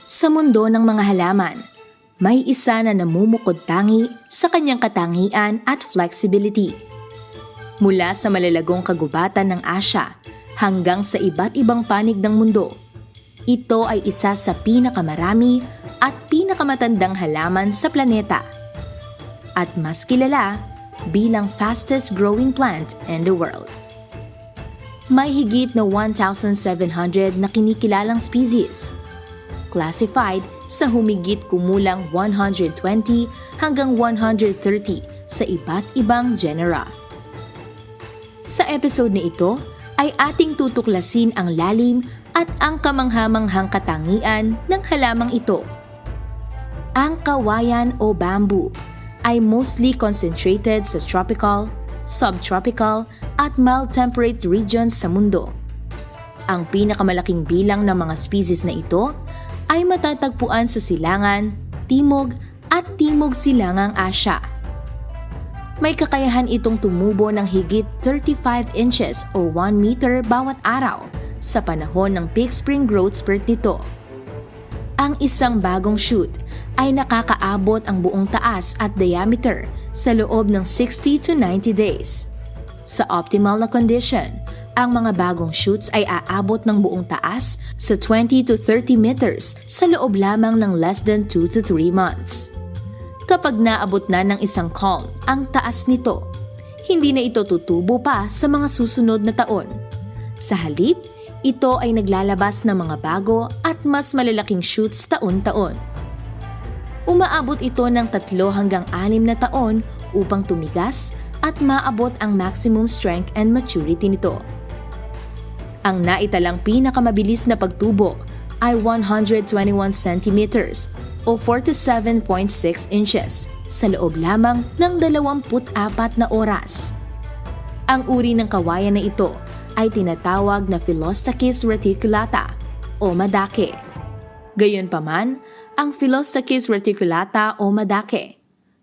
Sa mundo ng mga halaman, may isa na namumukod-tangi sa kanyang katangian at flexibility. Mula sa malalagong kagubatan ng Asya hanggang sa iba't ibang panig ng mundo, ito ay isa sa pinakamarami at pinakamatandang halaman sa planeta. At mas kilala bilang fastest growing plant in the world. May higit na 1,700 na kinikilalang species, classified sa humigit kumulang 120 hanggang 130 sa iba't ibang genera. Sa episode na ito ay ating tutuklasin ang lalim at ang kamanghamanghang katangian ng halamang ito. Ang kawayan o bamboo ay mostly concentrated sa tropical, subtropical at mild-temperate regions sa mundo. Ang pinakamalaking bilang ng mga species na ito ay matatagpuan sa silangan, timog at timog silangang Asya. May kakayahan itong tumubo ng higit 35 inches o 1 meter bawat araw sa panahon ng peak spring growth spurt nito. Ang isang bagong shoot ay nakakaabot ang buong taas at diameter sa loob ng 60 to 90 days. Sa optimal na condition, ang mga bagong shoots ay aabot ng buong taas sa 20 to 30 meters sa loob lamang ng less than 2 to 3 months. Kapag naabot na ng isang culm ang taas nito, hindi na ito tutubo pa sa mga susunod na taon. Sa halip, ito ay naglalabas ng mga bago at mas malalaking shoots taon-taon. Umaabot ito ng 3 hanggang 6 na taon upang tumigas at maabot ang maximum strength and maturity nito. Ang naitalang pinakamabilis na pagtubo ay 121 centimeters o 47.6 inches sa loob lamang ng 24 na oras. Ang uri ng kawayan na ito ay tinatawag na Philostachys reticulata o madake. Gayunpaman, ang Philostachys reticulata o madake,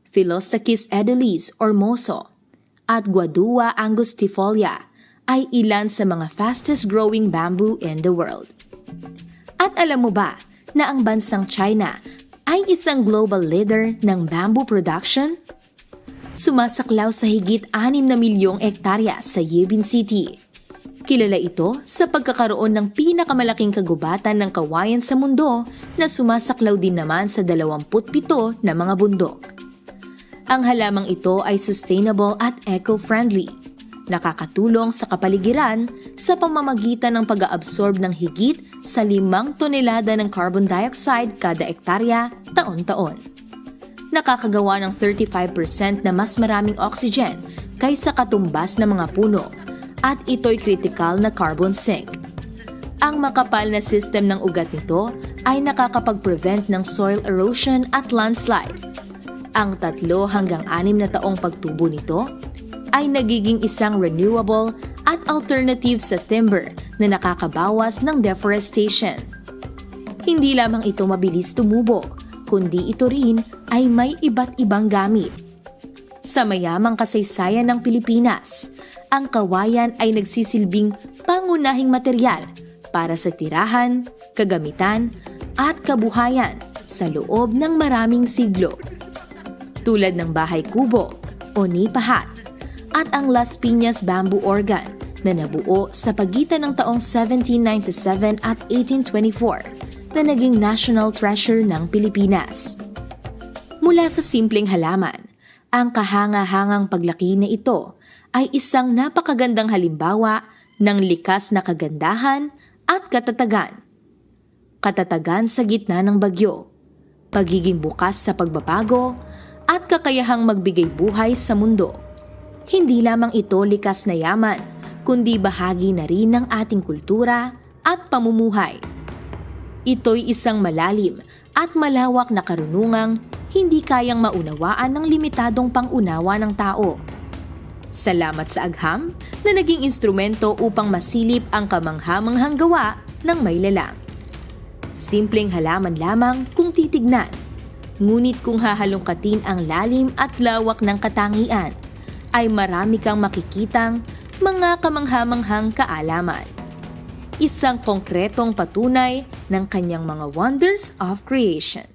Philostachys edulis or moso, at Guadua angustifolia ay ilan sa mga fastest growing bamboo in the world. At alam mo ba na ang bansang China ay isang global leader ng bamboo production? Sumasaklaw sa higit 6 na milyong ektarya sa Yibin City. Kilala ito sa pagkakaroon ng pinakamalaking kagubatan ng kawayan sa mundo na sumasaklaw din naman sa 27 na mga bundok. Ang halamang ito ay sustainable at eco-friendly. Nakakatulong sa kapaligiran sa pamamagitan ng pag-aabsorb ng higit sa 5 tonelada ng carbon dioxide kada ektarya taon-taon. Nakakagawa ng 35% na mas maraming oxygen kaysa katumbas ng mga puno at ito'y critical na carbon sink. Ang makapal na system ng ugat nito ay nakakapag-prevent ng soil erosion at landslide. Ang 3 hanggang 6 na taong pagtubo nito ay nagiging isang renewable at alternative sa timber na nakakabawas ng deforestation. Hindi lamang ito mabilis tumubo, kundi ito rin ay may iba't ibang gamit. Sa mayamang kasaysayan ng Pilipinas, ang kawayan ay nagsisilbing pangunahing material para sa tirahan, kagamitan, at kabuhayan sa loob ng maraming siglo. Tulad ng bahay kubo o nipa hut at ang Las Piñas bamboo organ na nabuo sa pagitan ng taong 1797 at 1824 na naging national treasure ng Pilipinas. Mula sa simpleng halaman, ang kahanga-hangang paglaki na ito ay isang napakagandang halimbawa ng likas na kagandahan at katatagan. Katatagan sa gitna ng bagyo, pagiging bukas sa pagbabago, at kakayahang magbigay buhay sa mundo. Hindi lamang ito likas na yaman, kundi bahagi na rin ng ating kultura at pamumuhay. Ito'y isang malalim at malawak na karunungang hindi kayang maunawaan ng limitadong pangunawa ng tao. Salamat sa agham na naging instrumento upang masilip ang kamanghamanghang gawa ng may lalang. Simpleng halaman lamang kung titignan, ngunit kung hahalongkatin ang lalim at lawak ng katangian, ay marami kang makikitang mga kamanghamanghang kaalaman. Isang konkretong patunay ng kanyang mga wonders of creation.